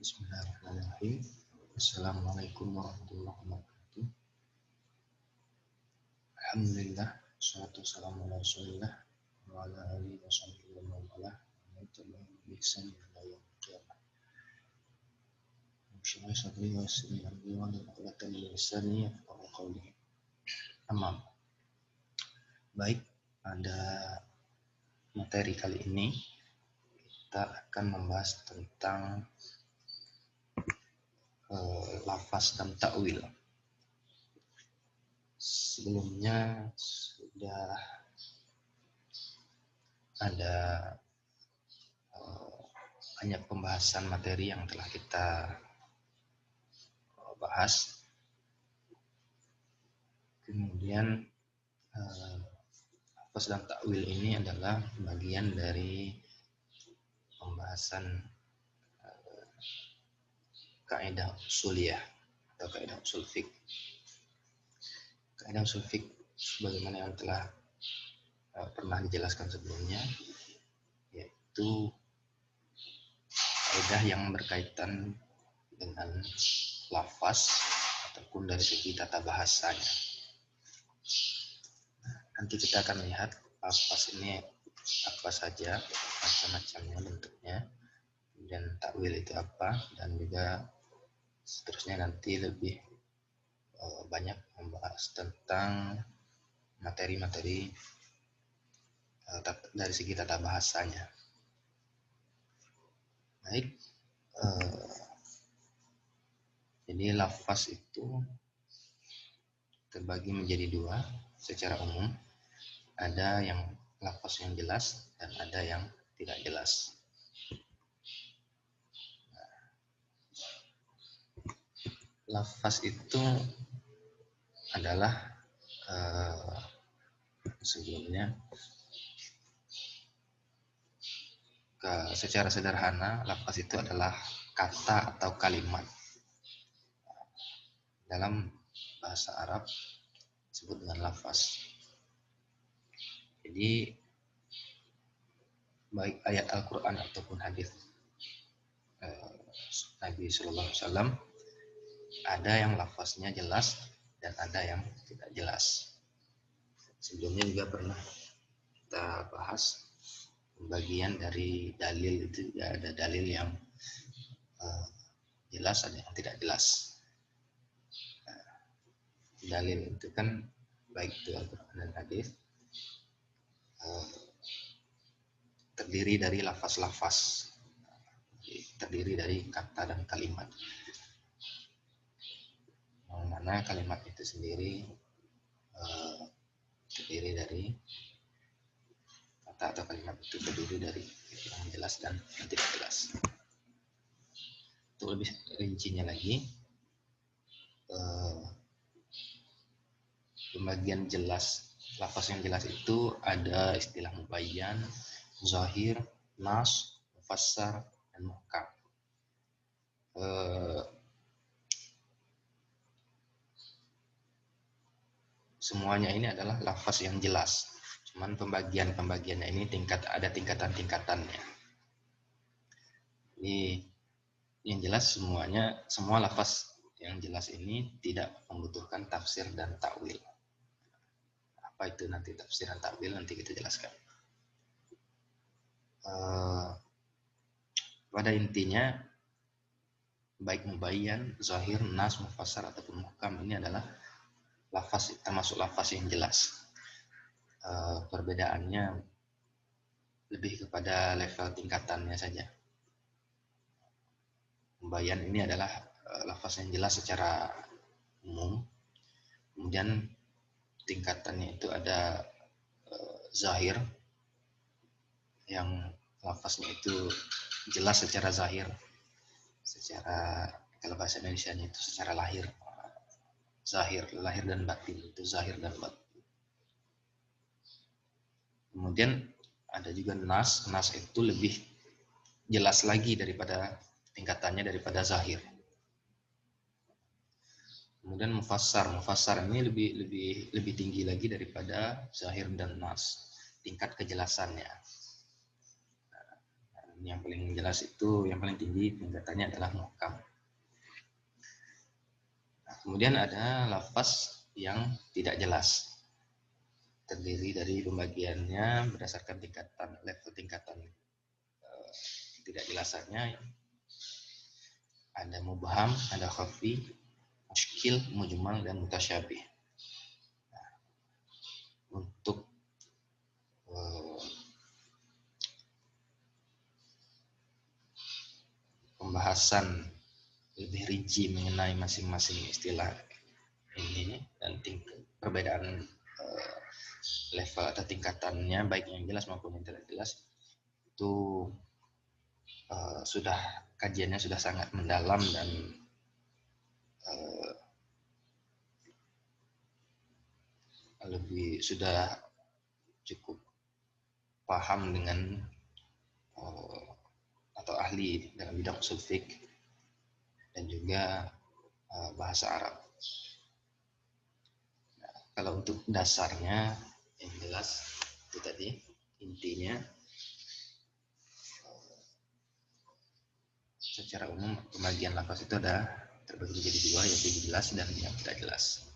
Bismillahirrahmanirrahim. Assalamualaikum warahmatullahi wabarakatuh. Alhamdulillah, wassalatu wassalamu ala Rasulillah wa ala alihi wa sahbihi wa man walah. Wa tabi'ahum bi ihsan ila yaumil qiyamah. Bismillah sadri wa yassir li amri wa hlul 'uqdatam min lisani yafqahu qawli. Amma. Baik, pada materi kali ini kita akan membahas tentang lafaz dan takwil. Sebelumnya sudah ada banyak pembahasan materi yang telah kita bahas. Kemudian lafaz dan takwil ini adalah bagian dari pembahasan kaidah usuliyah atau kaidah usul fiqh. Kaidah usul fiqh sebagaimana yang telah pernah dijelaskan sebelumnya, yaitu kaidah yang berkaitan dengan lafaz ataupun dari segi tata bahasanya. Nanti kita akan lihat lafaz ini apa saja, macam-macamnya bentuknya, dan takwil itu apa, dan juga seterusnya nanti lebih banyak membahas tentang materi-materi dari segi tata bahasanya. Baik, jadi lafaz itu terbagi menjadi dua secara umum. Ada yang lafaz yang jelas dan ada yang tidak jelas. Lafaz itu adalah sebelumnya secara sederhana lafaz itu adalah kata atau kalimat. Dalam bahasa Arab disebut dengan lafaz. Jadi baik ayat Al-Quran ataupun hadis Nabi Sallallahu Alaihi Wasallam, ada yang lafaznya jelas dan ada yang tidak jelas. Sebelumnya juga pernah kita bahas bagian dari dalil itu, ada dalil yang jelas, ada yang tidak jelas. Dalil itu kan baik itu Al-Quran dan hadis terdiri dari lafaz-lafaz, terdiri dari kata dan kalimat. Mana kalimat itu sendiri terdiri dari kata atau kalimat itu terdiri dari yang jelas dan yang tidak jelas. Untuk lebih rincinya lagi, pembagian jelas, lafaz yang jelas itu ada istilah mubayyan, zahir, nas, mufassar, dan muhkam. Semuanya ini adalah lafaz yang jelas. Cuman pembagiannya ini ada tingkatan-tingkatannya. Ini yang jelas semua lafaz yang jelas ini tidak membutuhkan tafsir dan takwil. Apa itu nanti tafsir dan takwil nanti kita jelaskan. Pada intinya baik mubayyan, zahir, nas, mufassar ataupun muhkam ini adalah lafaz, termasuk lafaz yang jelas. Perbedaannya lebih kepada level tingkatannya saja. Mubayyan ini adalah lafaz yang jelas secara umum. Kemudian tingkatannya itu ada zahir, yang lafaznya itu jelas secara zahir, secara kalau bahasa Indonesianya itu secara lahir. Zahir, lahir dan batin, itu zahir dan batin. Kemudian ada juga nas itu lebih jelas lagi daripada tingkatannya daripada zahir. Kemudian mufassar ini lebih tinggi lagi daripada zahir dan nas, tingkat kejelasannya. Yang paling jelas itu, yang paling tinggi tingkatannya adalah muhkam. Nah, kemudian ada lafaz yang tidak jelas, terdiri dari pembagiannya berdasarkan level tingkatan tidak jelasannya. Ada mubham, ada khafi, muskil, mujmal, dan mutasyabih. Nah, untuk pembahasan lebih rinci mengenai masing-masing istilah ini dan perbedaan level atau tingkatannya, baik yang jelas maupun yang tidak jelas, itu kajiannya sudah sangat mendalam dan sudah cukup paham dengan atau ahli dalam bidang usul fiqh dan juga bahasa Arab. Nah, kalau untuk dasarnya yang jelas itu tadi intinya secara umum pembagian lafaz itu ada terbagi menjadi dua, yaitu jelas dan yang tidak jelas.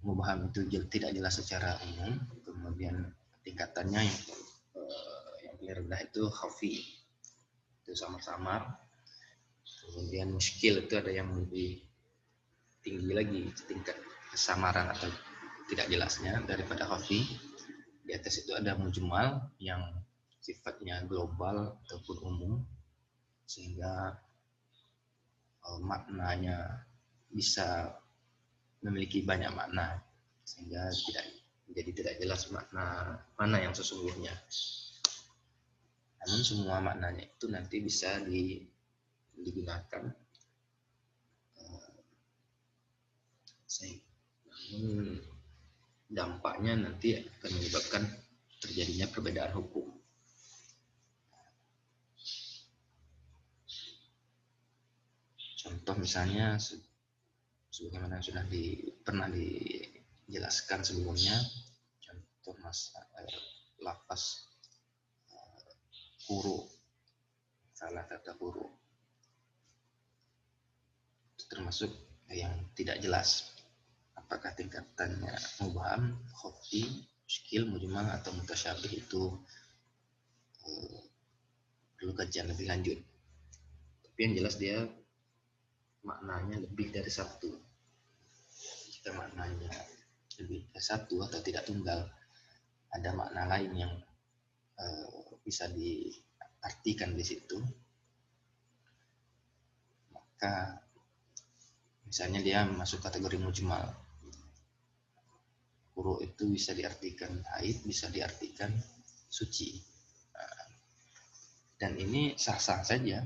Mubham itu tidak jelas secara umum, kemudian tingkatannya yang paling rendah itu khafi, itu samar-samar. Kemudian muskil itu ada yang lebih tinggi lagi tingkat kesamaran atau tidak jelasnya daripada khafi. Di atas itu ada mujmal yang sifatnya global ataupun umum, sehingga maknanya bisa memiliki banyak makna, sehingga tidak jelas makna mana yang sesungguhnya. Namun semua maknanya itu nanti bisa digunakan, namun dampaknya nanti akan menyebabkan terjadinya perbedaan hukum. Contoh misalnya sebagaimana sudah pernah dijelaskan sebelumnya, contoh lafaz huruf, salah kata huruf itu termasuk yang tidak jelas. Apakah tingkatannya mubham, khafi, muskil, mujmal, atau mutasyabih, itu perlu kajian lebih lanjut. Tapi yang jelas dia maknanya lebih dari satu. Jika maknanya lebih dari satu atau tidak tunggal, ada makna lain yang bisa diartikan di situ, maka misalnya dia masuk kategori mujmal. Huruf itu bisa diartikan haid, bisa diartikan suci. Dan ini sah-sah saja,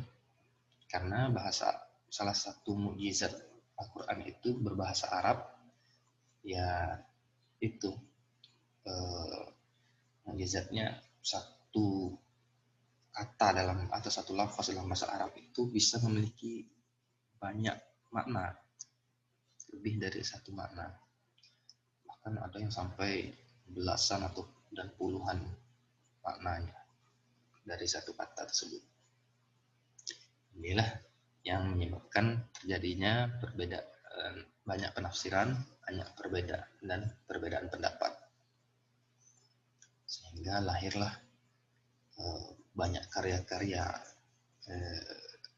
karena salah satu mukjizat Al-Quran itu berbahasa Arab, ya itu mukjizatnya satu kata atau satu lafaz dalam bahasa Arab itu bisa memiliki banyak makna, lebih dari satu makna. Bahkan ada yang sampai belasan dan puluhan maknanya dari satu kata tersebut. Inilah yang menyebabkan terjadinya banyak penafsiran, banyak perbedaan pendapat, sehingga lahirlah banyak karya-karya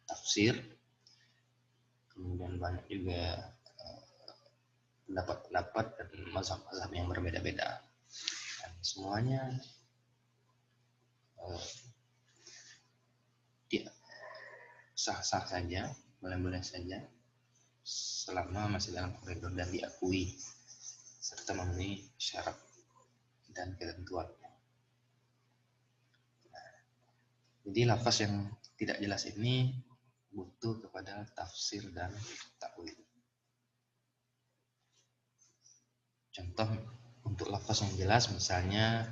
tafsir, kemudian banyak juga pendapat-pendapat dan mazhab-mazhab yang berbeda-beda. Dan semuanya sah-sah saja, boleh-boleh saja, selama masih dalam koridor dan diakui serta memenuhi syarat dan ketentuannya. Jadi lafaz yang tidak jelas ini butuh kepada tafsir dan takwil. Contoh untuk lafaz yang jelas misalnya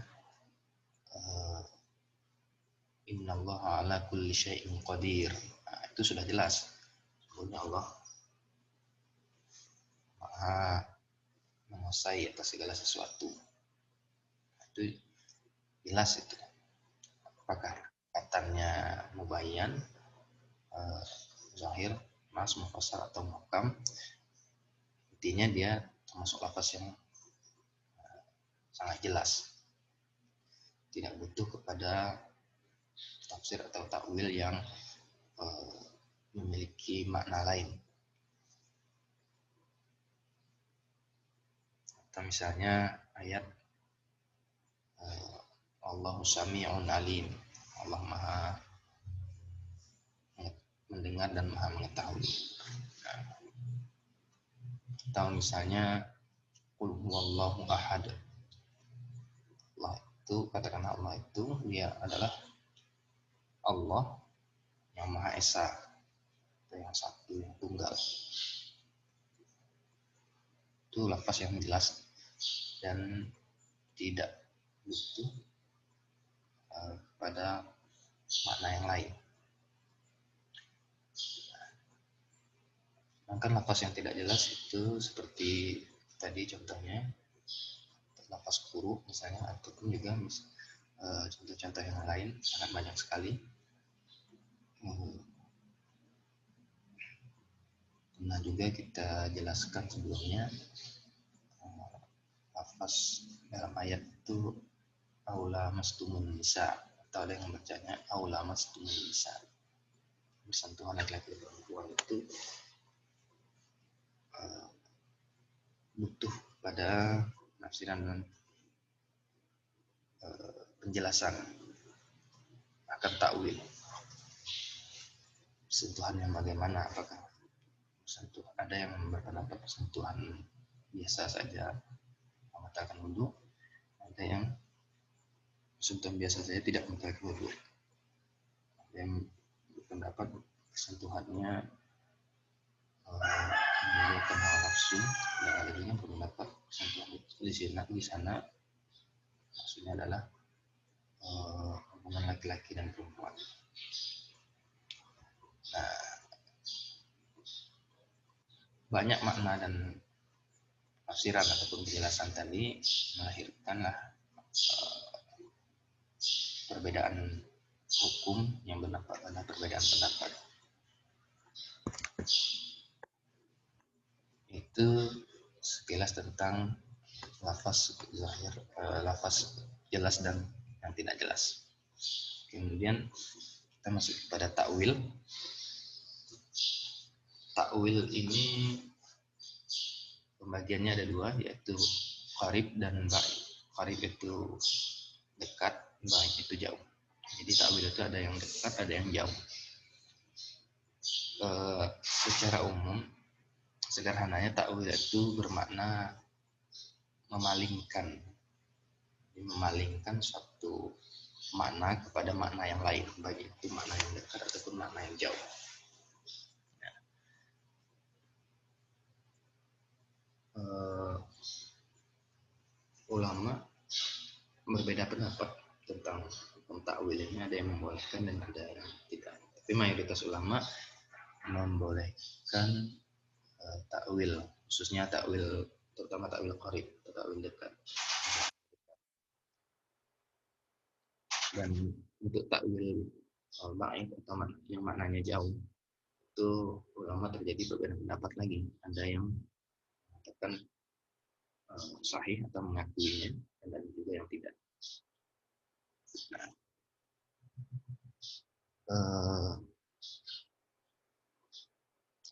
innallaha ala kulli syai'in qadir. Nah, itu sudah jelas. Sebenarnya Allah Maha menguasai atas segala sesuatu. Itu jelas itu. Apakah katanya mubayyan, zahir, mas, mufassar atau muhkam, intinya dia termasuk lafaz yang sangat jelas, tidak butuh kepada tafsir atau takwil yang memiliki makna lain. Atau misalnya ayat Allahu sami'un alim, Allah maha mendengar dan maha mengetahui. Atau misalnya qul huwallahu ahad, Allah itu, katakanlah Allah itu dia adalah Allah yang maha esa, atau yang satu, yang tunggal. Itu lafaz yang jelas dan tidak butuh pada makna yang lain. Sedangkan lafaz yang tidak jelas itu seperti tadi contohnya lafaz huruf misalnya, ataupun juga contoh-contoh yang lain sangat banyak sekali. Pernah juga kita jelaskan sebelumnya, lafaz dalam ayat itu aula mastumun nisa, atau ada yang bacanya aula mastumun nisa, bersentuhan laki-laki dan perempuan, itu butuh pada penafsiran dan penjelasan akan takwil. Sentuhan yang bagaimana, apakah sentuh, ada yang berpendapat sentuhan biasa saja membatalkan wudu, ada yang sentuhan biasa saja tidak membatalkan wudu, ada yang berpendapat sentuhannya menimbulkan hawa nafsu, dan ada juga yang berpendapat sentuhan di sana maksudnya adalah hubungan laki-laki dan perempuan. Nah, banyak makna dan tafsiran ataupun penjelasan tadi melahirkanlah perbedaan hukum yang berdampak pada perbedaan pendapat. Itu sekilas tentang lafaz zahir, lafaz jelas dan yang tidak jelas. Kemudian kita masuk kepada takwil. Takwil ini pembagiannya ada dua, yaitu qarib dan ba'id. Qarib itu dekat, ba'id itu jauh. Jadi takwil itu ada yang dekat, ada yang jauh. Secara umum, sederhananya takwil itu bermakna memalingkan, suatu makna kepada makna yang lain, baik itu makna yang dekat ataupun makna yang jauh. Ulama berbeda pendapat tentang hukum takwil ini, ada yang membolehkan dan ada yang tidak. Tapi mayoritas ulama membolehkan takwil, khususnya takwil, terutama takwil qarib atau takwil dekat. Dan untuk takwil ba'id atau yang maknanya jauh, itu ulama terjadi berbeda pendapat lagi. Ada yang mengatakan sahih atau mengakuinya, dan ada juga yang tidak. Nah,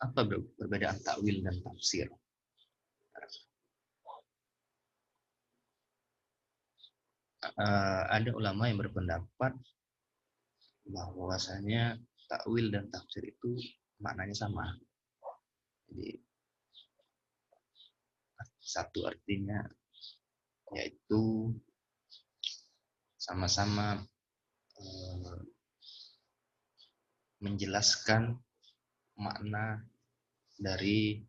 apa perbedaan takwil dan tafsir? Ada ulama yang berpendapat bahwasanya takwil dan tafsir itu maknanya sama. Jadi satu artinya yaitu sama-sama menjelaskan makna dari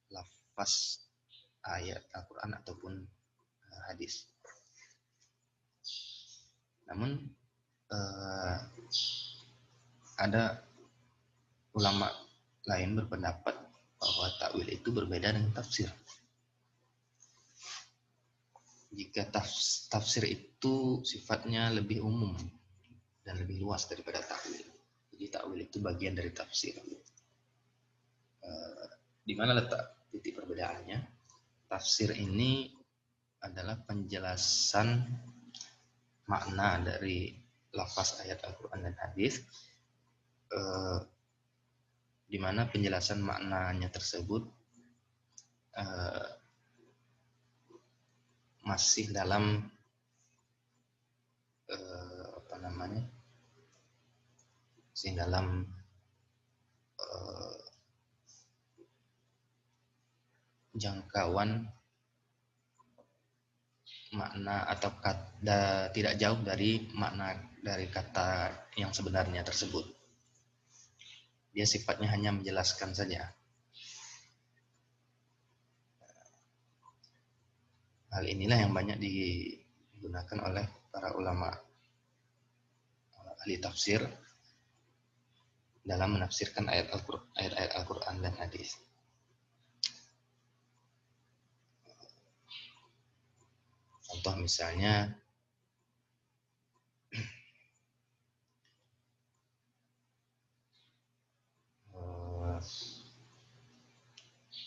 lafaz ayat Al-Quran ataupun hadis. Namun ada ulama lain berpendapat bahwa takwil itu berbeda dengan tafsir. jika tafsir itu sifatnya lebih umum dan lebih luas daripada takwil. Jadi takwil itu bagian dari tafsir. Di mana letak titik perbedaannya? Tafsir ini adalah penjelasan makna dari lafaz ayat Al-Quran dan hadis, di mana penjelasan maknanya tersebut masih dalam masih dalam jangkauan makna atau kata, tidak jauh dari makna dari kata yang sebenarnya tersebut. Dia sifatnya hanya menjelaskan saja. Hal inilah yang banyak digunakan oleh para ulama ahli tafsir dalam menafsirkan ayat-ayat Al-Quran dan hadis. Contoh misalnya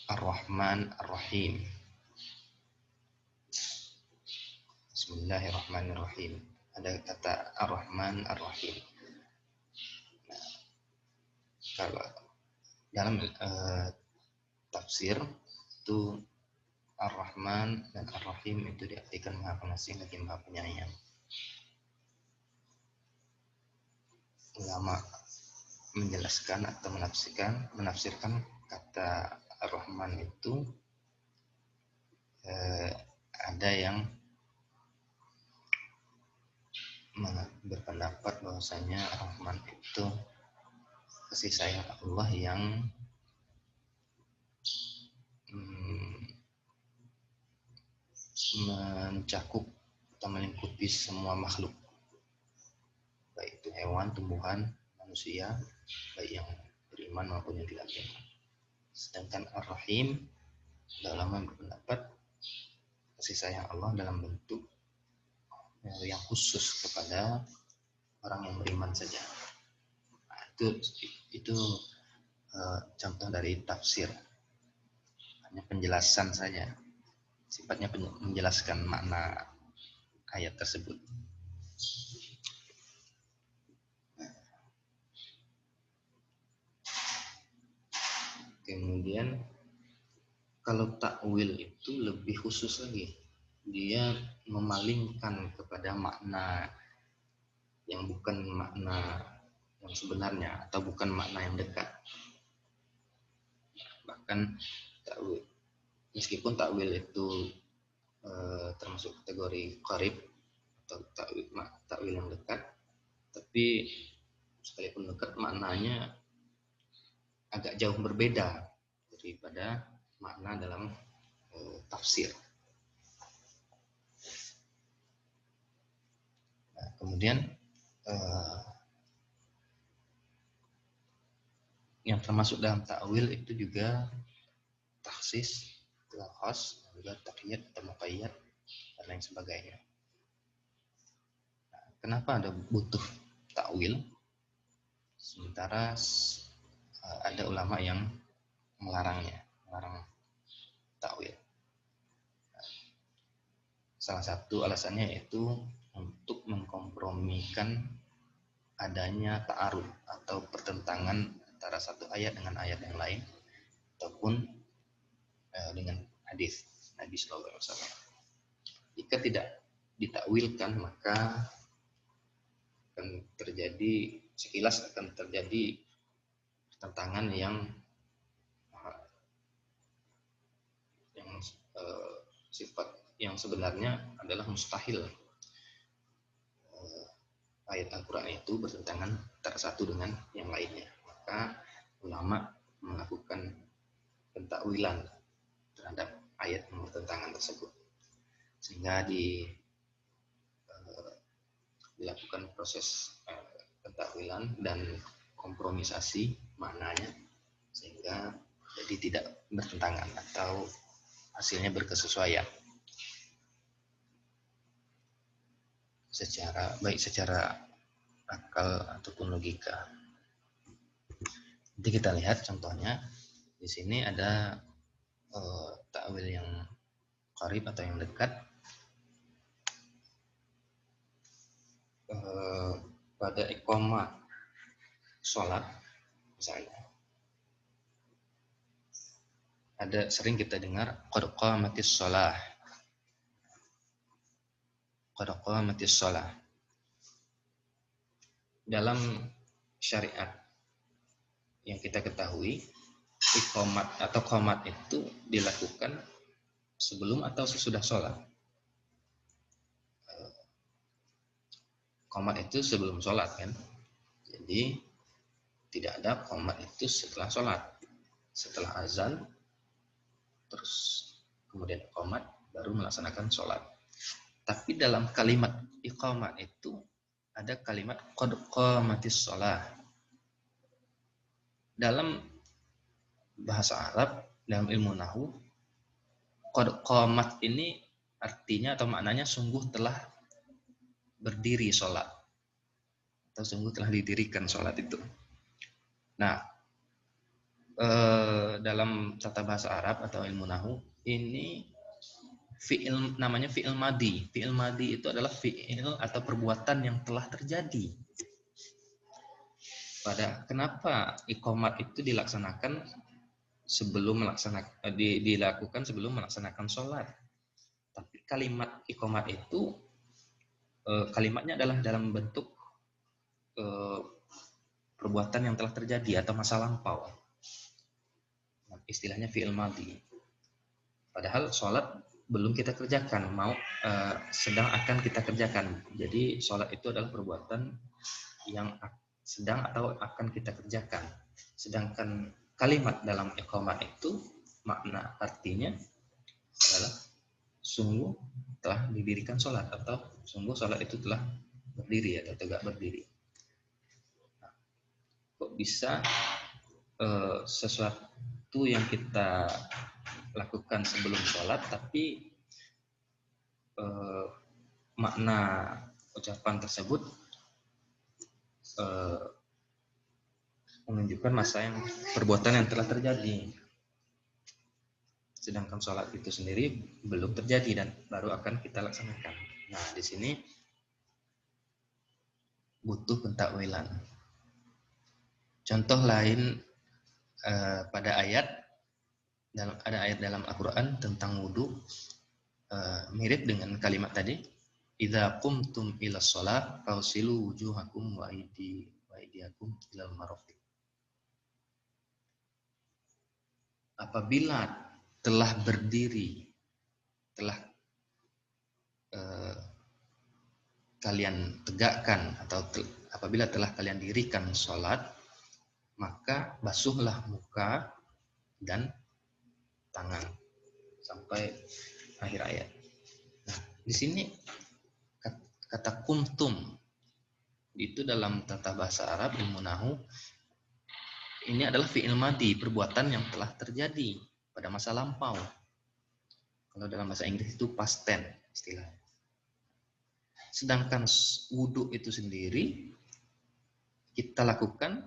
Ar-Rahman Ar-Rahim. Bismillahirrahmanirrahim. Ada kata Ar-Rahman Ar-Rahim. Nah, kalau dalam tafsir itu Ar-Rahman dan Ar-Rahim itu diartikan Maha Pengasih lagi Maha Penyayang. Ulama menjelaskan atau menafsirkan kata Ar-Rahman itu ada yang berpendapat bahwasanya Ar-Rahman itu kasih sayang Allah yang mencakup atau melingkupi semua makhluk, baik itu hewan, tumbuhan, manusia, baik yang beriman maupun yang tidak beriman. Sedangkan Ar-Rahim dalam berpendapat kasih sayang Allah dalam bentuk yang khusus kepada orang yang beriman saja. Nah, itu contoh dari tafsir, hanya penjelasan saja, sifatnya menjelaskan makna ayat tersebut. Kemudian kalau takwil itu lebih khusus lagi, dia memalingkan kepada makna yang bukan makna yang sebenarnya atau bukan makna yang dekat. Bahkan takwil, meskipun takwil itu termasuk kategori qarib atau takwil yang dekat, tapi sekalipun dekat maknanya agak jauh berbeda daripada makna dalam tafsir. Nah, kemudian yang termasuk dalam takwil itu juga taksis, khas, juga taqyid atau muqayyad dan lain sebagainya. Nah, kenapa ada butuh takwil sementara ada ulama yang melarang takwil? Salah satu alasannya yaitu untuk mengkompromikan adanya ta'arud atau pertentangan antara satu ayat dengan ayat yang lain ataupun dengan hadis Nabi Sallallahu Alaihi Wasallam. Jika tidak ditakwilkan, maka akan terjadi pertentangan yang sifat yang sebenarnya adalah mustahil. Ayat Al-Quran itu bertentangan antara satu dengan yang lainnya. Maka ulama melakukan pentakwilan terhadap ayat yang bertentangan tersebut, sehingga dilakukan proses pentakwilan dan kompromisasi maknanya sehingga jadi tidak bertentangan atau hasilnya berkesesuaian. baik secara akal ataupun logika. Jadi kita lihat contohnya di sini ada takwil yang qarib atau yang dekat pada iqamah sholat misalnya. Ada sering kita dengar qad qamatis shalah. Qad qamatis shalah. Dalam syariat yang kita ketahui, iqamat atau qamat itu dilakukan sebelum atau sesudah sholat. Qamat itu sebelum sholat kan. Jadi tidak ada qamat itu setelah sholat. Setelah azan terus kemudian iqamat baru melaksanakan sholat. Tapi dalam kalimat iqamat itu ada kalimat qad qamatis shalah. Dalam bahasa Arab, dalam ilmu nahwu, qad qamat ini artinya atau maknanya sungguh telah berdiri sholat atau sungguh telah didirikan sholat itu. Nah, dalam tata bahasa Arab atau ilmu nahwu ini fi'il namanya fi'il madi. Fi'il madi itu adalah fi'il atau perbuatan yang telah terjadi. Kenapa iqamat itu dilaksanakan sebelum dilakukan sebelum melaksanakan sholat? Tapi kalimat iqamat itu kalimatnya adalah dalam bentuk perbuatan yang telah terjadi atau masa lampau. Istilahnya fi'il madi. Padahal sholat belum kita kerjakan, sedang akan kita kerjakan. Jadi sholat itu adalah perbuatan yang sedang atau akan kita kerjakan. Sedangkan kalimat dalam iqamat itu makna artinya adalah sungguh telah didirikan sholat atau sungguh sholat itu telah berdiri atau tegak berdiri. Nah, kok bisa sesuatu yang kita lakukan sebelum sholat tapi makna ucapan tersebut menunjukkan perbuatan yang telah terjadi, sedangkan sholat itu sendiri belum terjadi dan baru akan kita laksanakan. Nah, di sini butuh pentakwilan. Contoh lain pada ada ayat dalam Al-Quran tentang wudu, mirip dengan kalimat tadi, idza qumtum ila shalah fawsilu wujuhakum wa aydiyakum ilal marafiq. Apabila telah berdiri, kalian tegakkan atau apabila telah kalian dirikan sholat, maka basuhlah muka dan tangan sampai akhir ayat. Nah, di sini kata kumtum itu dalam tata bahasa Arab ilmu nahwu ini adalah fi'il madi, perbuatan yang telah terjadi pada masa lampau. Kalau dalam bahasa Inggris itu past tense istilahnya. Sedangkan wudhu itu sendiri kita lakukan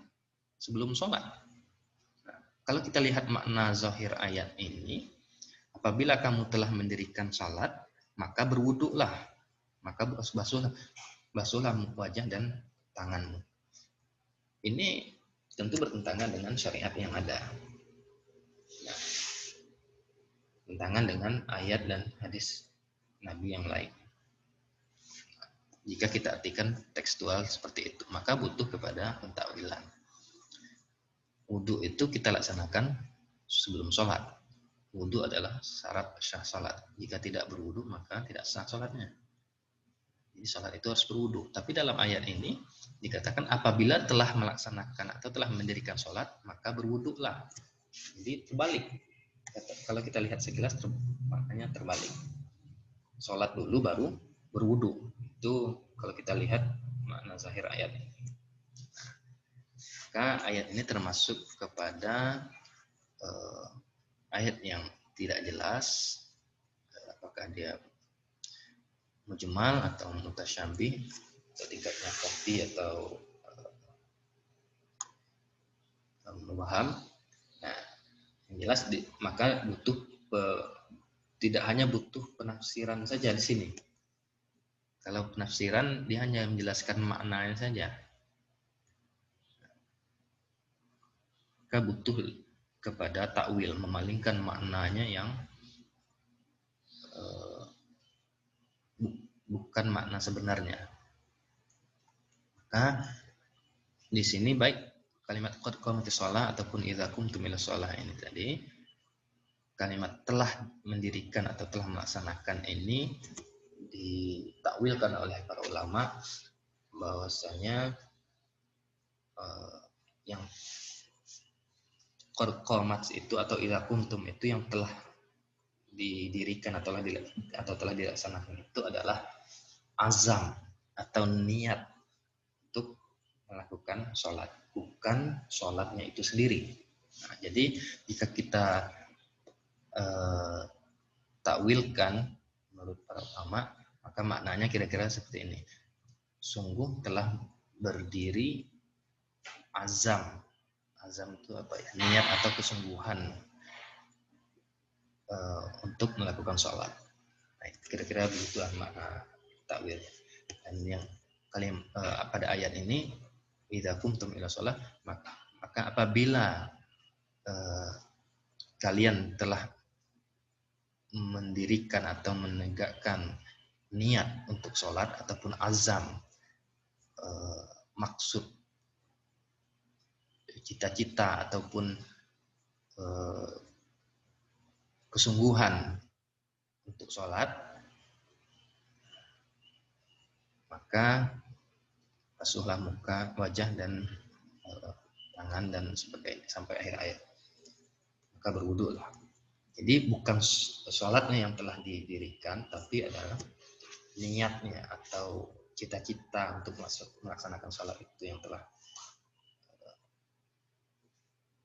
sebelum sholat. Nah, kalau kita lihat makna zahir ayat ini, apabila kamu telah mendirikan sholat, maka berwuduklah, maka basuhlah wajah dan tanganmu. Ini tentu bertentangan dengan syariat yang ada. Nah, bertentangan dengan ayat dan hadis Nabi yang lain. Jika kita artikan tekstual seperti itu, maka butuh kepada pentakwilan. Wudhu itu kita laksanakan sebelum sholat. Wudhu adalah syarat sah sholat. Jika tidak berwudhu, maka tidak sah sholatnya. Jadi sholat itu harus berwudhu. Tapi dalam ayat ini dikatakan apabila telah melaksanakan atau telah mendirikan sholat, maka berwudhulah. Jadi terbalik. Kalau kita lihat sekilas, maknanya terbalik. Sholat dulu baru berwudhu. Itu kalau kita lihat makna zahir ayat ini. Maka ayat ini termasuk kepada ayat yang tidak jelas apakah dia mujmal atau mutasyabih atau tingkatnya khafi atau mubham. Nah, yang jelas maka butuh tidak hanya butuh penafsiran saja di sini. Kalau penafsiran dia hanya menjelaskan maknanya saja. Maka butuh kepada takwil, memalingkan maknanya yang bukan makna sebenarnya. Maka di sini baik kalimat qad qamatis shalah ataupun idza qumtum ila shalah ini tadi, kalimat telah mendirikan atau telah melaksanakan ini ditakwilkan oleh para ulama bahwasanya yang qad qamat itu atau idza qumtum itu yang telah didirikan atau telah dilaksanakan itu adalah azam atau niat untuk melakukan sholat, bukan sholatnya itu sendiri. Nah, jadi jika kita takwilkan menurut para ulama, maka maknanya kira-kira seperti ini: sungguh telah berdiri azam. Azam itu apa ya? Niat atau kesungguhan untuk melakukan sholat. Nah, kira-kira begitulah makna takwil. Dan yang pada ayat ini, idza qumtum ila shalah, maka apabila kalian telah mendirikan atau menegakkan niat untuk sholat ataupun azam, maksud, cita-cita ataupun kesungguhan untuk sholat, maka basuhlah muka, wajah, dan tangan dan sebagainya sampai akhir ayat. Maka berwudulah. Jadi bukan sholatnya yang telah didirikan, tapi adalah niatnya atau cita-cita untuk melaksanakan sholat itu yang telah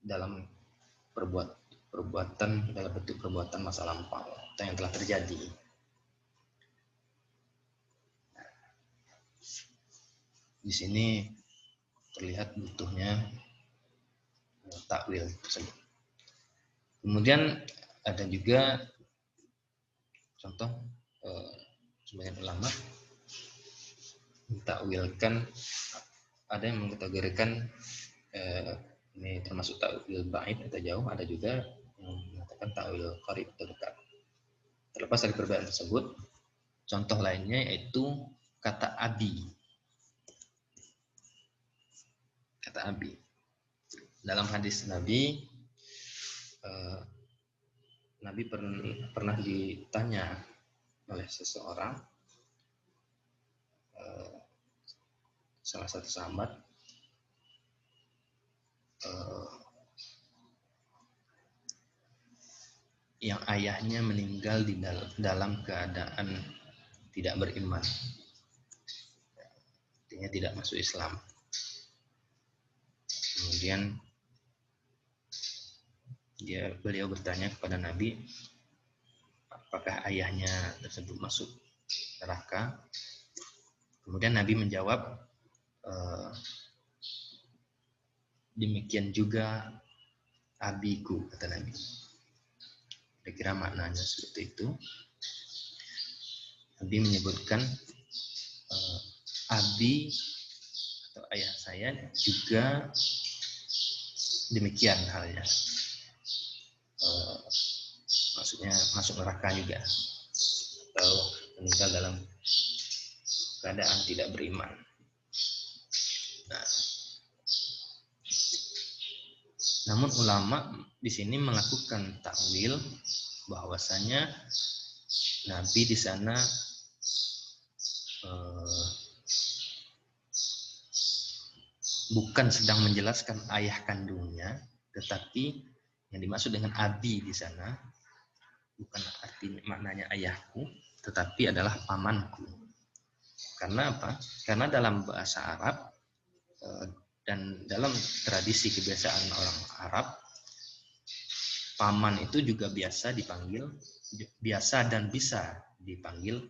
dalam perbuatan dalam bentuk perbuatan masa lampau atau yang telah terjadi. Di sini terlihat butuhnya takwil tersebut. Kemudian ada juga contoh sebagian ulama mentakwilkan, ada yang mengkategorikan ini termasuk takwil ba'id atau jauh, ada juga yang mengatakan takwil qarib atau dekat. Terlepas dari perbedaan tersebut, contoh lainnya yaitu kata abi. Kata abi. Dalam hadis Nabi, Nabi pernah ditanya oleh seseorang, salah satu sahabat, yang ayahnya meninggal di dalam keadaan tidak beriman, artinya tidak masuk Islam. Kemudian beliau bertanya kepada Nabi, apakah ayahnya tersebut masuk neraka? Kemudian Nabi menjawab, demikian juga abiku, kata Nabi. Kira-kira maknanya seperti itu. Nabi menyebutkan abi atau ayah saya juga demikian halnya. Maksudnya masuk neraka juga atau meninggal dalam keadaan tidak beriman. Nah, namun ulama di sini melakukan takwil bahwasanya Nabi di sana bukan sedang menjelaskan ayah kandungnya, tetapi yang dimaksud dengan abi di sana bukan artinya maknanya ayahku, tetapi adalah pamanku. Karena apa? Karena dalam bahasa Arab dan dalam tradisi kebiasaan orang Arab, paman itu juga biasa dan bisa dipanggil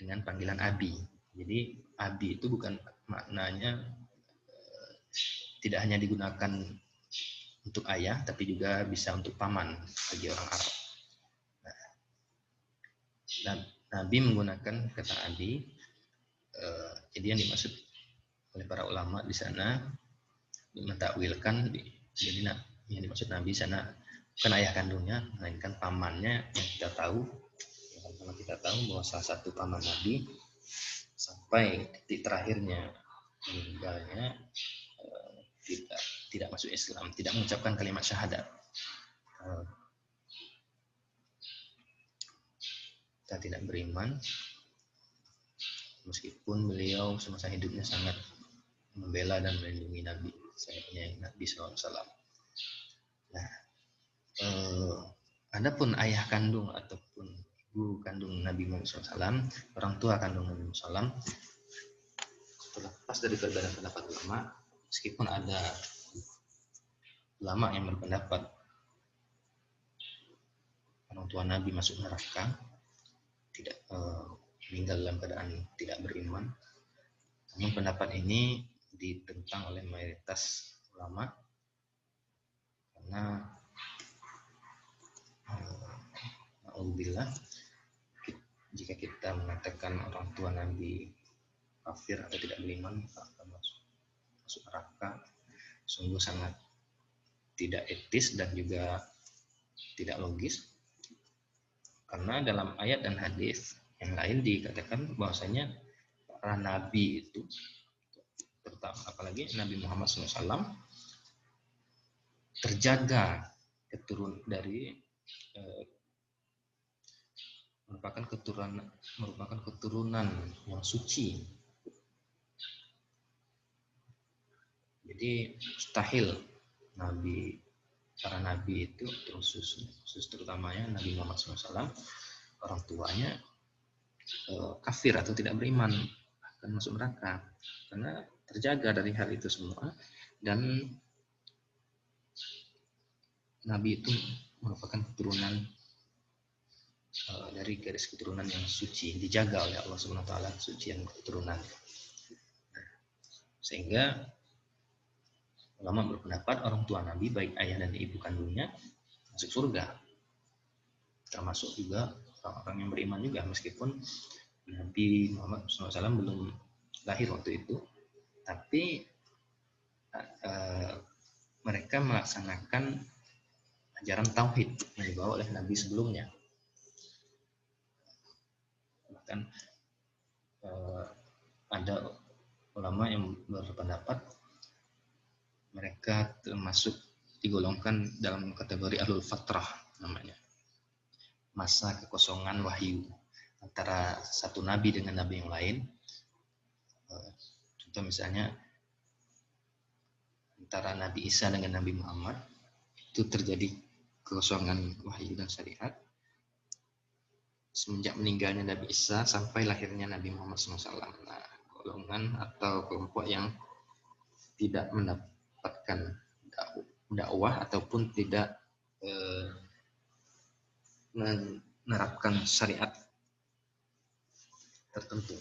dengan panggilan abi. Jadi abi itu bukan maknanya tidak hanya digunakan untuk ayah, tapi juga bisa untuk paman bagi orang Arab. Nah, Nabi menggunakan kata abi. Jadi yang dimaksud oleh para ulama di sana mentakwilkan, jadi yang dimaksud Nabi di sana bukan ayah kandungnya, melainkan pamannya yang kita tahu. Kalau kita tahu bahwa salah satu paman Nabi sampai titik terakhirnya meninggalnya tidak masuk Islam, tidak mengucapkan kalimat syahadat. Kita tidak beriman, meskipun beliau semasa hidupnya sangat membela dan melindungi Nabi, sayapnya Nabi SAW. Nah, adapun ayah kandung ataupun ibu kandung Nabi Muhammad SAW, orang tua kandung Nabi Muhammad SAW, terlepas dari perbedaan pendapat ulama, meskipun ada ulama yang berpendapat orang tua Nabi masuk neraka, tidak meninggal dalam keadaan tidak beriman, namun pendapat ini ditentang oleh mayoritas ulama karena alhamdulillah jika kita mengatakan orang tua Nabi kafir atau tidak beriman akan masuk neraka, sungguh sangat tidak etis dan juga tidak logis, karena dalam ayat dan hadis yang lain dikatakan bahwasanya para nabi itu, terutama apalagi Nabi Muhammad SAW, terjaga merupakan keturunan yang suci. Jadi mustahil para nabi itu, khusus terutamanya Nabi Muhammad SAW, orang tuanya kafir atau tidak beriman, akan masuk neraka, karena terjaga dari hal itu semua. Dan Nabi itu merupakan keturunan dari garis keturunan yang suci, dijaga oleh Allah Subhanahu wa taala kesucian keturunan. Sehingga ulama berpendapat orang tua Nabi, baik ayah dan ibu kandungnya, masuk surga. Termasuk juga orang-orang yang beriman juga, meskipun Nabi Muhammad SAW belum lahir waktu itu, tapi mereka melaksanakan ajaran tauhid yang dibawa oleh Nabi sebelumnya. Bahkan ada ulama yang berpendapat mereka termasuk digolongkan dalam kategori ahlul fatrah, namanya masa kekosongan wahyu antara satu nabi dengan nabi yang lain. Contoh misalnya antara Nabi Isa dengan Nabi Muhammad itu terjadi kekosongan wahyu dan syariat semenjak meninggalnya Nabi Isa sampai lahirnya Nabi Muhammad SAW. Nah, golongan atau kelompok yang tidak mendapatkan dakwah ataupun tidak menerapkan syariat tertentu.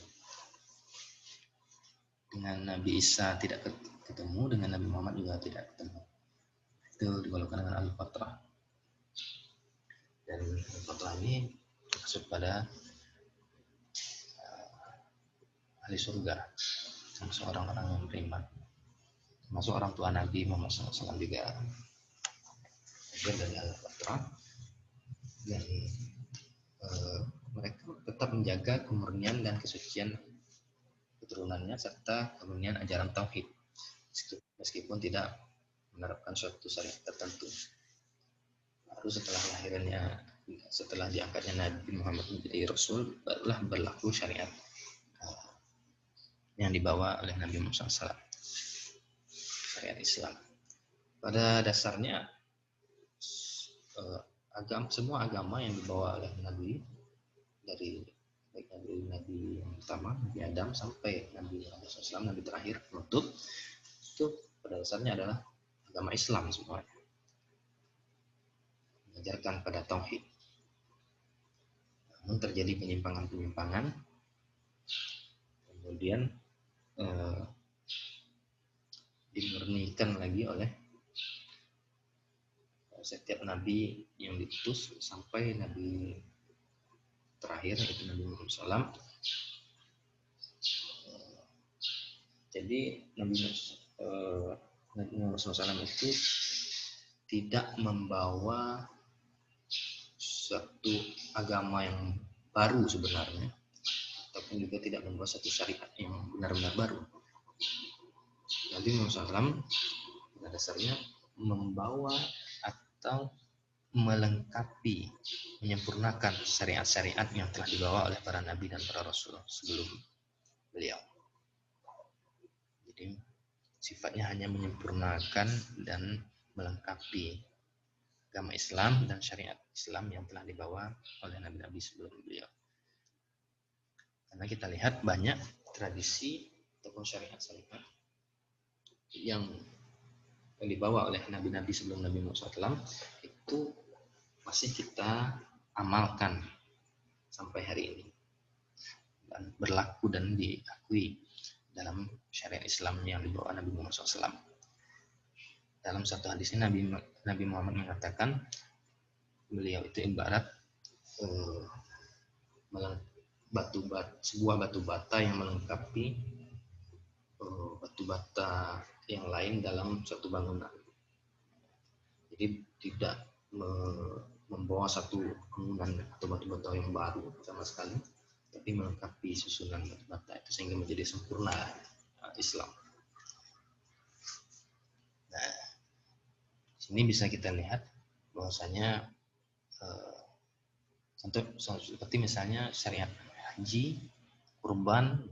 Dengan Nabi Isa tidak ketemu, dengan Nabi Muhammad juga tidak ketemu. Itu digolongkan dengan al-fatrah. Dan al-fatrah ini maksud pada ahli surga, termasuk orang-orang yang beriman, termasuk orang tua Nabi Muhammad SAW juga bagian dari al-fatrah. Dan mereka tetap menjaga kemurnian dan kesucian keturunannya serta kemurnian ajaran tauhid, meskipun tidak menerapkan suatu syariat tertentu. Baru setelah diangkatnya Nabi Muhammad menjadi Rasul, barulah berlaku syariat yang dibawa oleh Nabi Muhammad SAW, syariat Islam. Pada dasarnya semua agama yang dibawa oleh Nabi, dari baik Nabi yang pertama, Nabi Adam, sampai Nabi Muhammad SAW, Nabi terakhir penutup, itu pada dasarnya adalah agama Islam semuanya, mengajarkan pada tauhid. Namun terjadi penyimpangan-penyimpangan kemudian dimurnikan lagi oleh setiap nabi yang diutus sampai nabi terakhir yaitu Nabi Muhammad SAW. Jadi Nabi Muhammad SAW itu tidak membawa satu agama yang baru sebenarnya, ataupun juga tidak membawa satu syariat yang benar-benar baru. Nabi Muhammad SAW pada dasarnya membawa atau melengkapi, menyempurnakan syariat-syariat yang telah dibawa oleh para nabi dan para rasul sebelum beliau. Jadi sifatnya hanya menyempurnakan dan melengkapi agama Islam dan syariat Islam yang telah dibawa oleh nabi-nabi sebelum beliau. Karena kita lihat banyak tradisi ataupun syariat-syariat yang dibawa oleh nabi-nabi sebelum Nabi Muhammad SAW itu masih kita amalkan sampai hari ini dan berlaku dan diakui dalam syariat Islam yang dibawa Nabi Muhammad SAW. Dalam satu hadis ini Nabi Muhammad mengatakan beliau itu ibarat sebuah batu bata yang melengkapi batu bata yang lain dalam suatu bangunan. Jadi tidak membawa satu bangunan atau batu bata yang baru sama sekali, tapi melengkapi susunan batu bata itu sehingga menjadi sempurna Islam. Nah, sini bisa kita lihat bahwasanya seperti misalnya syariat haji, kurban,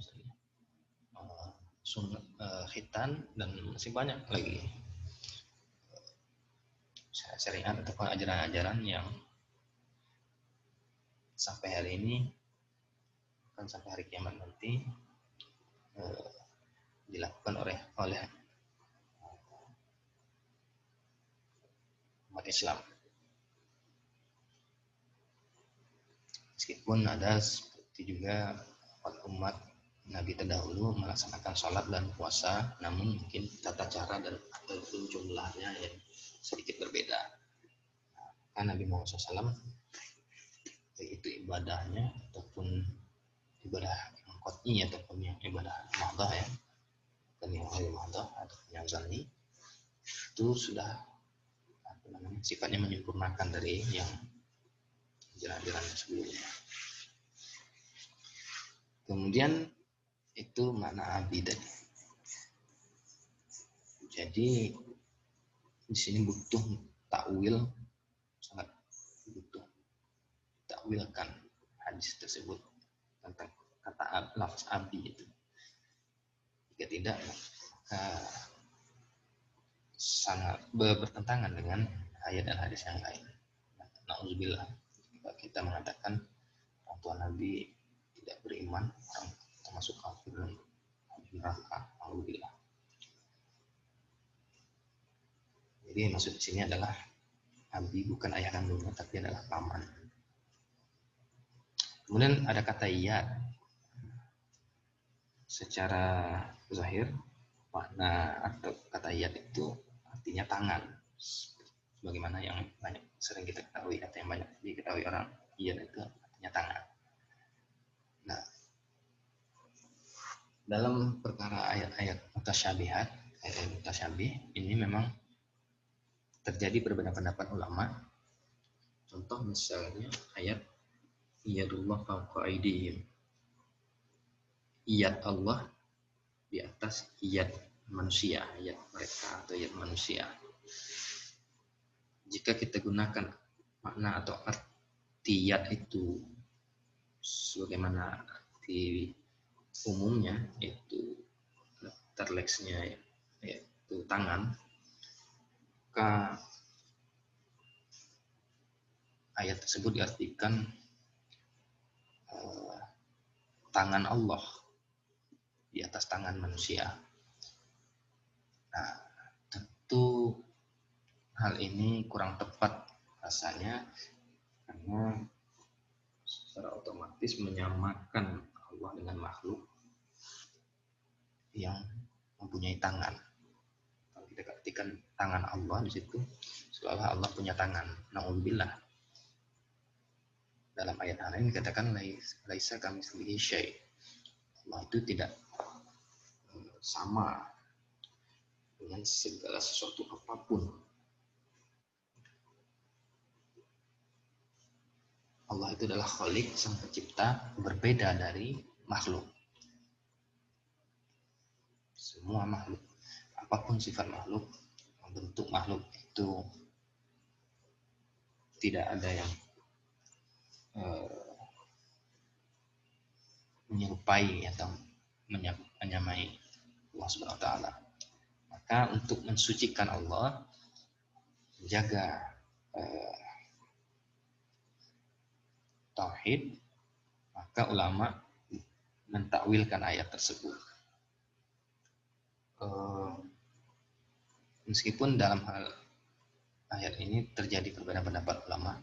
sunat, khitan, dan masih banyak lagi syariat ataupun ajaran-ajaran yang sampai hari ini akan sampai hari kiamat nanti dilakukan oleh umat Islam. Meskipun ada seperti juga umat Nabi terdahulu melaksanakan sholat dan puasa, namun mungkin tata cara dan ataupun jumlahnya yang sedikit berbeda. Karena Nabi Muhammad SAW itu ibadahnya ataupun ibadah yang qat'i ataupun yang ibadah mahdah ya, dan yang ghairi mahdah ataupun yang zanni itu sudah sifatnya menyempurnakan dari yang ajaran-ajaran sebelumnya. Kemudian itu makna abdi tadi. Jadi di sini butuh takwil, sangat butuh takwilkan hadis tersebut tentang kata lafaz abdi itu. Jika tidak, maka sangat bertentangan dengan ayat dan hadis yang lain. Na'udzubillah, kita mengatakan orang tua Nabi tidak beriman, orang termasuk kafir dan neraka. Na'udzubillah. Jadi maksud di sini adalah abdi bukan ayah kandungnya, tapi adalah paman. Kemudian ada kata iyad. Secara zahir makna atau kata iyad itu artinya tangan. Sebagaimana yang banyak sering kita ketahui atau yang banyak diketahui orang, iyad itu artinya tangan. Nah, dalam perkara ayat-ayat mutasyabihat, ayat mutasyabih ini memang terjadi perbedaan pendapat ulama. Contoh misalnya ayat iyadullah fawqa aydihim. Iyad Allah di atas iyad manusia, iyad mereka atau iyad manusia. Jika kita gunakan makna atau arti iyad itu sebagaimana arti umumnya, itu terleksnya yaitu tangan, maka ayat tersebut diartikan tangan Allah di atas tangan manusia. Nah, tentu hal ini kurang tepat rasanya, karena secara otomatis menyamakan Allah dengan makhluk yang mempunyai tangan. Kalau kita artikan tangan Allah di situ, seolah Allah punya tangan. Na'udzubillah. Dalam ayat lain dikatakan laisa kamitslihi syai'. Allah itu tidak sama dengan segala sesuatu apapun. Allah itu adalah Khalik, sang pencipta, berbeda dari makhluk. Semua makhluk, apapun sifat makhluk, bentuk makhluk itu tidak ada yang menyerupai atau menyamai Allah Subhanahu wa taala. Maka untuk mensucikan Allah, menjaga tauhid, maka ulama mentakwilkan ayat tersebut. Meskipun dalam hal ayat ini terjadi perbedaan pendapat ulama.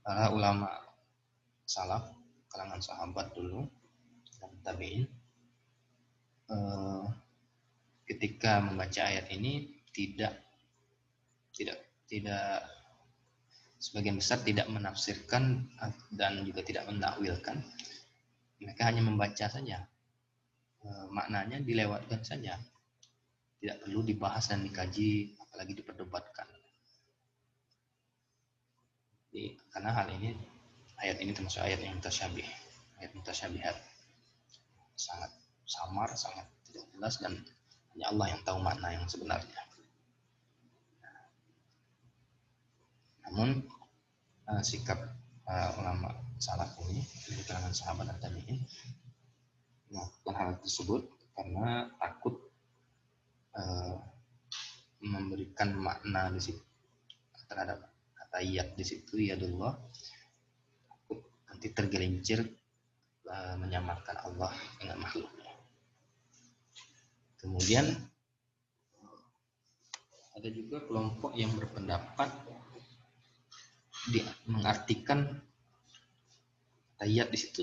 Para ulama salaf, kalangan sahabat dulu dan tabi'in, ketika membaca ayat ini tidak sebagian besar tidak menafsirkan dan juga tidak menakwilkan. Mereka hanya membaca saja, maknanya dilewatkan saja, tidak perlu dibahas dan dikaji, apalagi diperdebatkan. Karena hal ini, ayat ini termasuk ayat yang mutasyabih, ayat mutasyabihat, sangat samar, sangat tidak jelas, dan hanya Allah yang tahu makna yang sebenarnya. Namun sikap ulama salaf ini dari kalangan sahabat dan tabi'in melakukan hal tersebut karena takut memberikan makna di situ terhadap kata yad di situ, yadullah, takut nanti tergelincir menyamakan Allah dengan makhluknya. Kemudian ada juga kelompok yang berpendapat mengartikan ayat di situ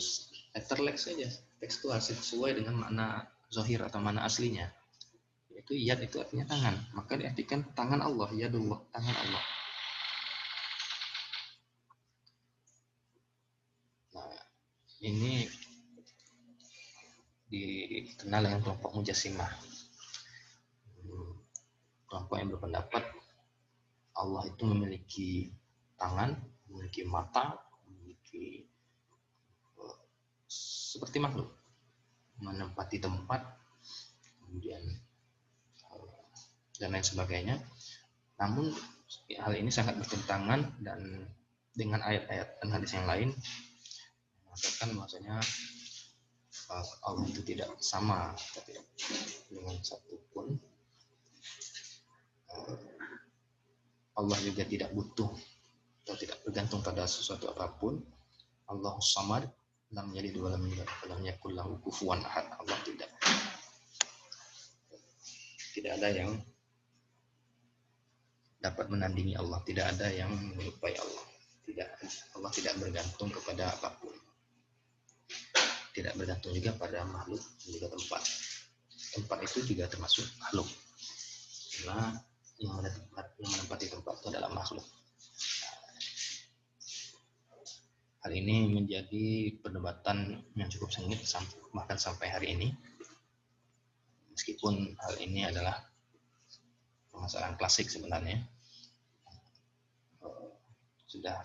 letterlek saja, tekstual, sesuai dengan makna zahir atau makna aslinya. Yaitu yad itu artinya tangan, maka diartikan tangan Allah, yadullah, tangan Allah. Nah, ini dikenal dengan kelompok mujassimah. Kelompok yang berpendapat Allah itu memiliki tangan, memiliki mata, memiliki seperti makhluk, menempati tempat, kemudian dan lain sebagainya. Namun hal ini sangat bertentangan dan dengan ayat-ayat dan hadis yang lain mengatakan bahwasanya Allah itu tidak sama dengan satupun. Allah juga tidak butuh atau tidak bergantung pada sesuatu apapun. Allah samad, lam yalid wa lam yulad wa lam yakul lahu kufuwan ahad. Allah tidak ada yang dapat menandingi Allah, tidak ada yang menyerupai Allah. Allah tidak bergantung kepada apapun. Tidak bergantung juga pada makhluk dan juga tempat. Tempat itu juga termasuk makhluk. Karena yang menempati tempat itu adalah makhluk. Hal ini menjadi perdebatan yang cukup sengit bahkan sampai hari ini. Meskipun hal ini adalah permasalahan klasik sebenarnya, sudah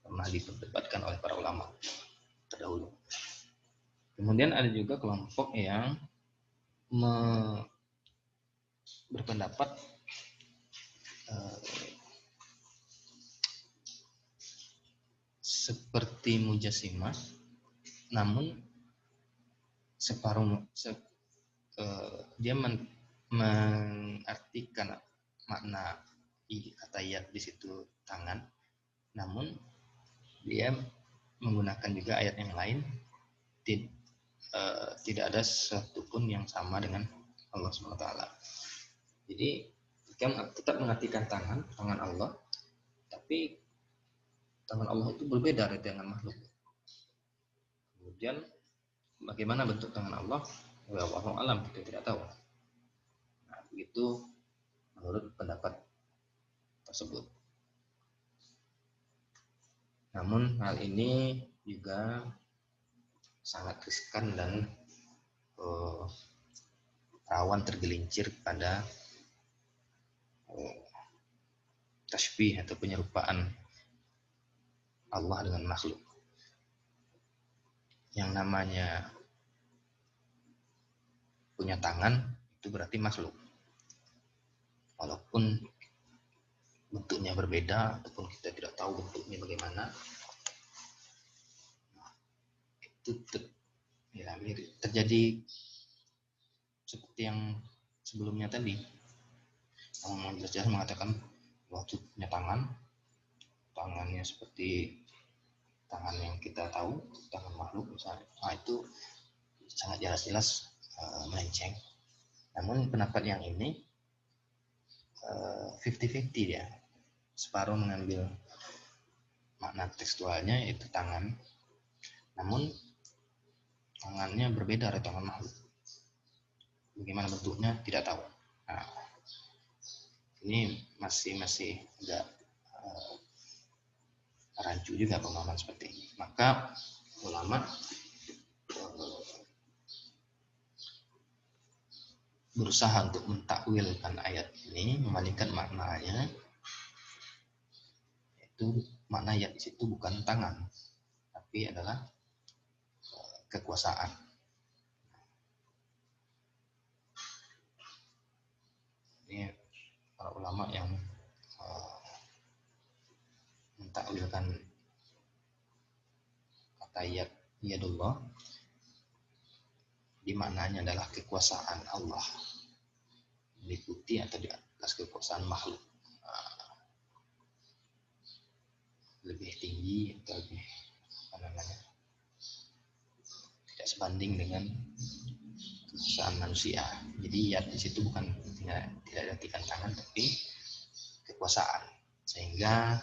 pernah diperdebatkan oleh para ulama terdahulu. Kemudian ada juga kelompok yang berpendapat seperti mujassimah, namun dia mengartikan makna kata yad di situ tangan, namun dia menggunakan juga ayat yang lain, tidak ada satupun yang sama dengan Allah SWT. Jadi kita tetap mengartikan tangan Allah, tapi tangan Allah itu berbeda dari tangan makhluk. Kemudian bagaimana bentuk tangan Allah? Wallahu alam, kita tidak tahu. Nah, begitu menurut pendapat tersebut. Namun hal ini juga sangat riskan dan rawan tergelincir pada tasbih atau penyerupaan Allah dengan makhluk. Yang namanya punya tangan itu berarti makhluk. Walaupun bentuknya berbeda ataupun kita tidak tahu bentuknya bagaimana, itu terjadi seperti yang sebelumnya tadi. Yang jelas-jelas mengatakan bahwa itu punya tangannya seperti tangan yang kita tahu, tangan makhluk misalnya. Nah, itu sangat jelas-jelas melenceng. Namun pendapat yang ini 50-50 dia. Separuh mengambil makna tekstualnya yaitu tangan, namun tangannya berbeda dari tangan makhluk. Bagaimana bentuknya tidak tahu. Nah, ini masih agak rancu juga pemahaman seperti ini. Maka ulama berusaha untuk mentakwilkan ayat ini, memalingkan maknanya, yaitu makna ayat di situ bukan tangan, tapi adalah kekuasaan. Ini para ulama yang mentakwilkan kata yadullah, di maknanya adalah kekuasaan Allah meliputi atau di atas kekuasaan makhluk, lebih tinggi atau lebih tidak sebanding dengan kekuasaan manusia. Jadi yad di situ bukan tidak artikan tangan, tapi kekuasaan. Sehingga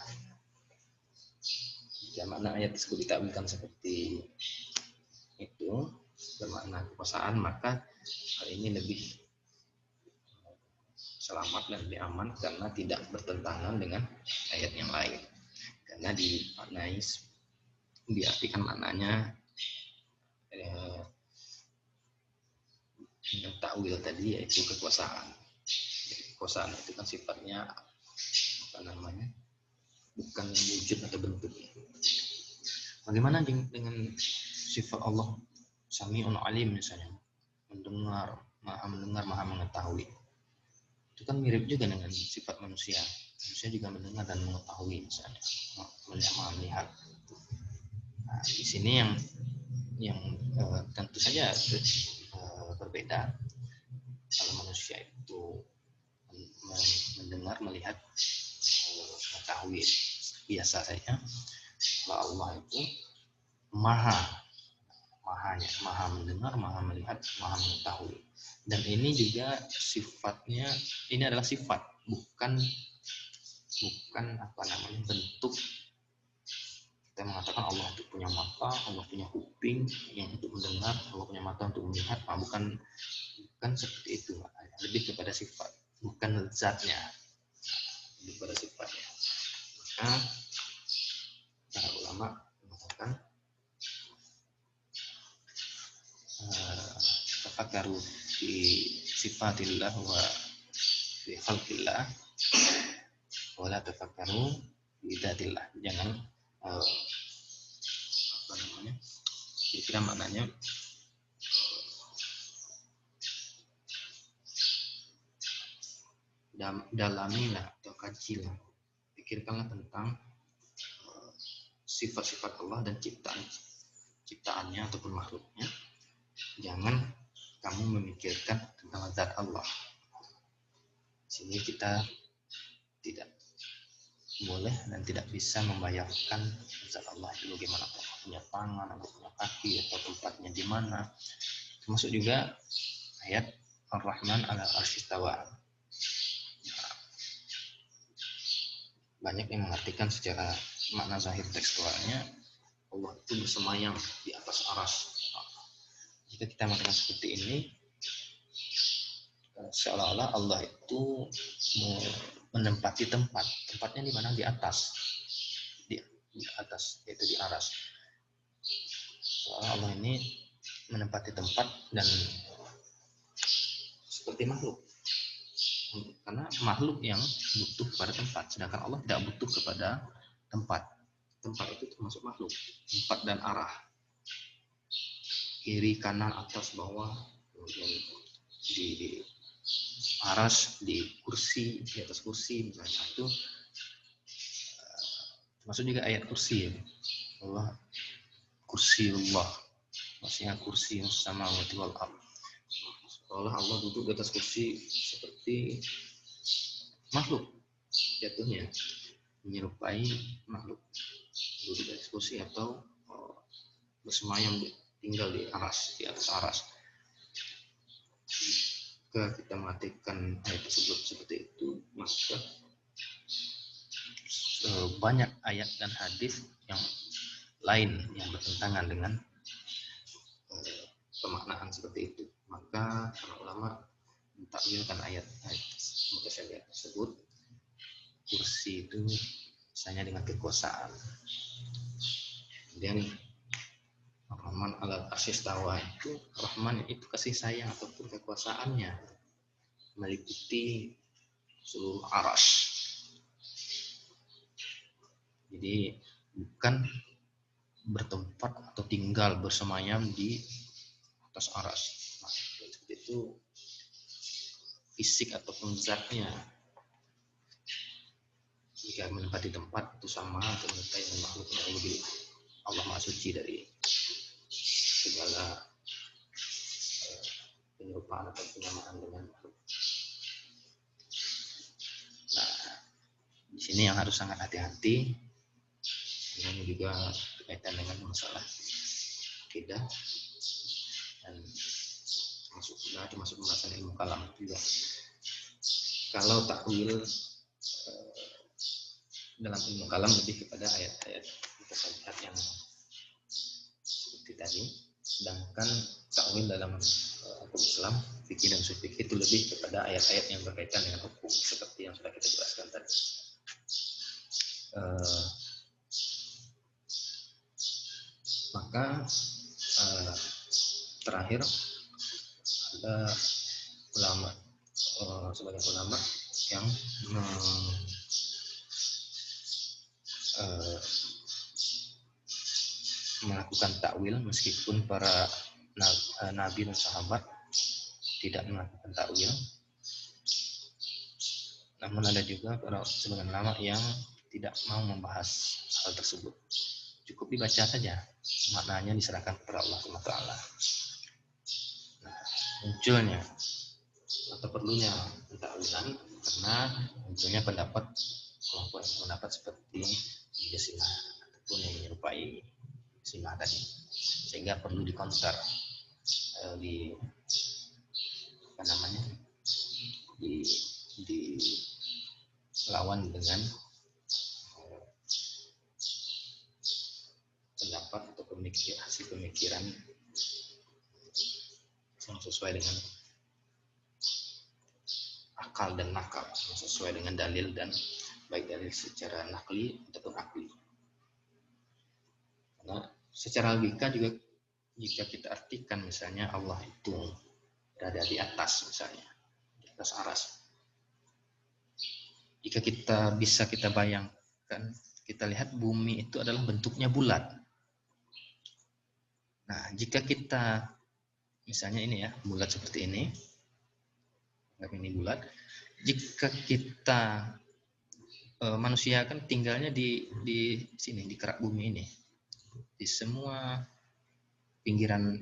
jika makna ayat tersebut ditakwilkan seperti itu, bermakna kekuasaan, maka hal ini lebih selamat dan lebih aman karena tidak bertentangan dengan ayat yang lain. Karena diartikan maknanya dengan takwil tadi, yaitu kekuasaan. Jadi, kekuasaan itu kan sifatnya bukan wujud atau bentuknya. Bagaimana dengan sifat Allah Sami'un Alim misalnya, maha mendengar, maha mengetahui. Itu kan mirip juga dengan sifat manusia. Manusia juga mendengar dan mengetahui misalnya, maha melihat. Nah, di sini yang tentu saja berbeda. Kalau manusia itu mendengar, melihat, mengetahui biasa saja. Kalau Allah itu maha mendengar, maha melihat, maha mengetahui. Dan ini juga sifatnya, ini adalah sifat, bukan bentuk. Kita mengatakan Allah itu punya mata, Allah punya kuping yang untuk mendengar, Allah punya mata untuk melihat. Bukan seperti itu, lebih kepada sifat, bukan zatnya, lebih kepada sifatnya. Maka para ulama mengatakan tafakkaru fi sifatillah wa fi khalqillah wa la tafakkaru fi dzatillah. Jangan kira-kira maknanya dalamilah atau kajilah, pikirkanlah tentang sifat-sifat Allah dan ciptaannya ataupun makhluknya. Jangan kamu memikirkan tentang zat Allah. Di sini kita tidak boleh dan tidak bisa membayangkan zat Allah itu bagaimana, punya tangan atau punya kaki atau tempatnya di mana. Termasuk juga ayat Ar-Rahman 'ala arsy istawa. Banyak yang mengartikan secara makna zahir tekstualnya Allah itu bersemayam di atas aras. Jika kita mengatakan seperti ini, seolah-olah Allah itu menempati tempatnya di mana, di atas, di atas, yaitu di aras. Seolah Allah ini menempati tempat dan seperti makhluk, karena makhluk yang butuh kepada tempat, sedangkan Allah tidak butuh kepada tempat. Tempat itu termasuk makhluk, tempat dan arah, kiri, kanan, atas, bawah, kemudian di aras, di kursi, di atas kursi misalnya, itu termasuk juga ayat kursi ya. Allah kursiullah, maksudnya kursi samawati wal ardh. Seolah Allah duduk di atas kursi seperti makhluk, jatuhnya menyerupai makhluk duduk di atas kursi atau bersemayam tinggal di aras, di atas aras. Jika kita mengatakan ayat tersebut seperti itu, maka banyak ayat dan hadis yang lain yang bertentangan dengan pemaknaan seperti itu. Maka para ulama mentakwilkan ayat-ayat mutasyabihat tersebut, kursi itu misalnya dengan kekuasaan. Kemudian Rahman alal arsy istawa, itu Rahman itu kasih sayang ataupun kekuasaannya meliputi seluruh aras. Jadi bukan bertempat atau tinggal bersemayam di atas aras. Nah, seperti itu fisik ataupun zatnya. Jika menempati tempat itu sama atau menyerupai dengan makhluk yang lebih, Allah Maha Suci dari segala penyerupaan atau penyamaan dengan makhluk. Nah, di sini yang harus sangat hati-hati. Ini juga berkaitan dengan masalah akidah dan termasuk pembahasan ilmu kalam juga. Kalau takwil dalam ilmu kalam lebih kepada ayat-ayat mutasyabihat yang seperti tadi, sedangkan takwil dalam hukum Islam, fikih dan usul fikih itu lebih kepada ayat-ayat yang berkaitan dengan hukum seperti yang sudah kita jelaskan tadi. Maka terakhir ada ulama, sebagian ulama yang melakukan takwil meskipun para nabi dan sahabat tidak melakukan takwil. Namun ada juga para sebagian ulama yang tidak mau membahas hal tersebut. Cukup dibaca saja, maknanya diserahkan kepada Allah SWT. Nah, munculnya atau perlunya pentakwilan karena munculnya pendapat kelompok yang pendapat seperti Mu'tazilah ataupun yang menyerupai Mu'tazilah tadi, sehingga perlu dikonter, dilawan dengan pendapat atau hasil pemikiran yang sesuai dengan akal dan nakal, yang sesuai dengan dalil, dan baik dalil secara nakli ataupun akli. Karena secara logika juga, jika kita artikan misalnya Allah itu berada di atas, misalnya di atas aras, jika kita bayangkan, kita lihat bumi itu adalah bentuknya bulat. Nah, jika kita misalnya ini ya, bulat seperti ini bulat. Jika kita manusia kan tinggalnya di sini, di kerak bumi ini, di semua pinggiran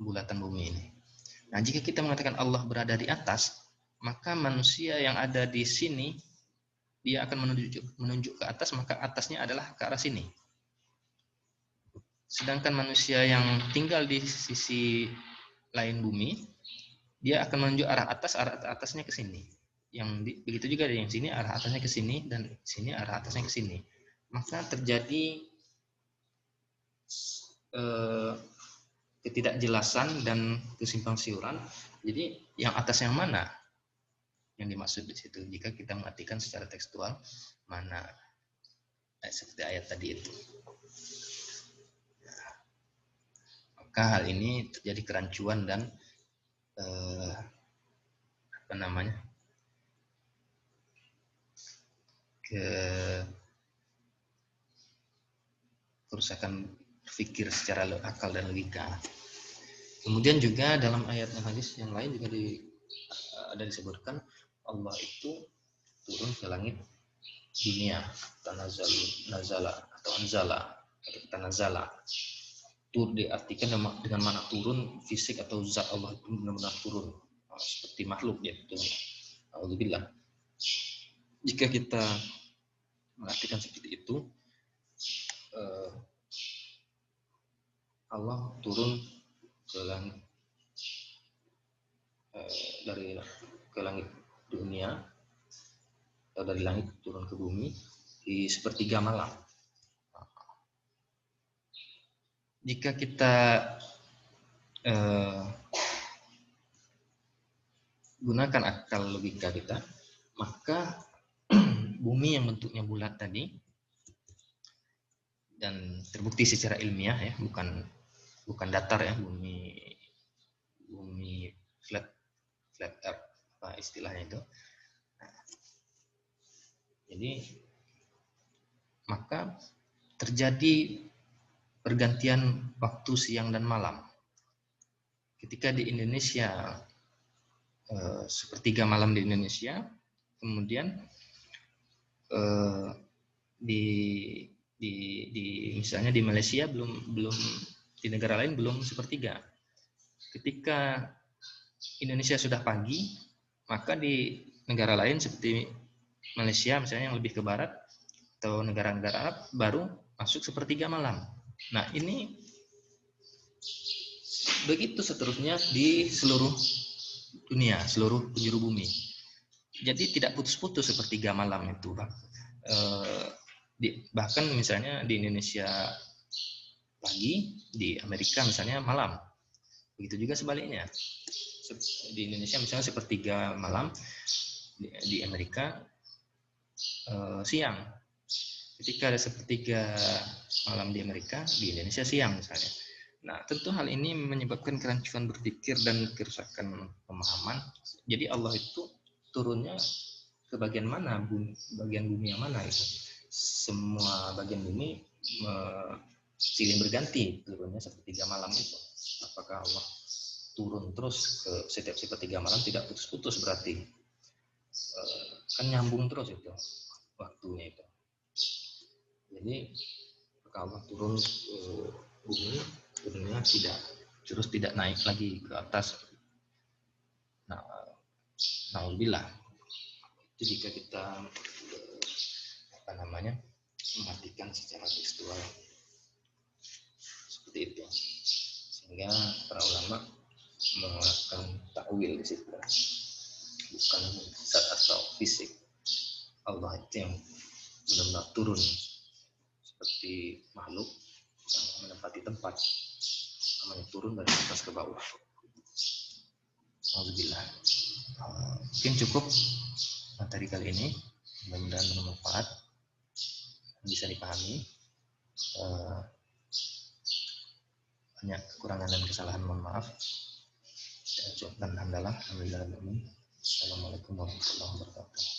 bulatan bumi ini. Nah, jika kita mengatakan Allah berada di atas, maka manusia yang ada di sini dia akan menunjuk ke atas, maka atasnya adalah ke arah sini. Sedangkan manusia yang tinggal di sisi lain bumi, dia akan menunjuk arah atasnya ke sini. Begitu juga yang sini arah atasnya ke sini, dan sini arah atasnya ke sini. Maka terjadi ketidakjelasan dan kesimpang siuran. Jadi yang atas yang mana yang dimaksud di situ? Jika kita mengartikan secara tekstual, mana seperti ayat tadi itu. Maka hal ini terjadi kerancuan dan kerusakan berpikir secara akal dan logika. Kemudian juga dalam ayat dan hadis yang lain juga ada disebutkan Allah itu turun ke langit dunia, nazala atau anzala atau tanazala. Tur diartikan dengan mana turun fisik atau zat Allah itu benar-benar turun seperti makhluk yaitu. Alhamdulillah. Jika kita mengartikan seperti itu, Allah turun ke langit ke langit dunia atau dari langit turun ke bumi di sepertiga malam. Jika kita gunakan akal logika kita, maka bumi yang bentuknya bulat tadi dan terbukti secara ilmiah ya, bukan datar ya, bumi flat earth apa istilahnya itu. Jadi maka terjadi pergantian waktu siang dan malam. Ketika di Indonesia sepertiga malam di Indonesia, kemudian misalnya di Malaysia belum di negara lain belum sepertiga. Ketika Indonesia sudah pagi, maka di negara lain seperti Malaysia misalnya yang lebih ke barat atau negara-negara Arab baru masuk sepertiga malam. Nah, ini begitu seterusnya di seluruh dunia, seluruh penjuru bumi. Jadi tidak putus-putus sepertiga malam itu, bahkan misalnya di Indonesia pagi, di Amerika misalnya malam. Begitu juga sebaliknya. Di Indonesia misalnya sepertiga malam, di Amerika siang. Ketika ada sepertiga malam di Amerika, di Indonesia siang misalnya. Nah, tentu hal ini menyebabkan kerancuan berpikir dan kerusakan pemahaman. Jadi Allah itu turunnya ke bagian mana, bagian bumi yang mana itu. Semua bagian bumi silih berganti turunnya sepertiga malam itu. Apakah Allah turun terus ke setiap sepertiga malam, tidak putus-putus berarti kan nyambung terus itu waktunya itu. Jadi kalau turun ke bumi, turunnya tidak naik lagi ke atas. Nah, alhamdulillah. Itu jika kita mematikan secara tekstual seperti itu, sehingga para ulama melakukan takwil di situ, bukan zat atau fisik. Allah itu yang benar-benar turun seperti makhluk yang menempati tempat, namanya turun dari atas ke bawah. Alhamdulillah. Mungkin cukup materi kali ini, mudah-mudahan bermanfaat, bisa dipahami. Banyak kekurangan dan kesalahan, mohon maaf. Dan alhamdulillah. Assalamualaikum warahmatullahi wabarakatuh.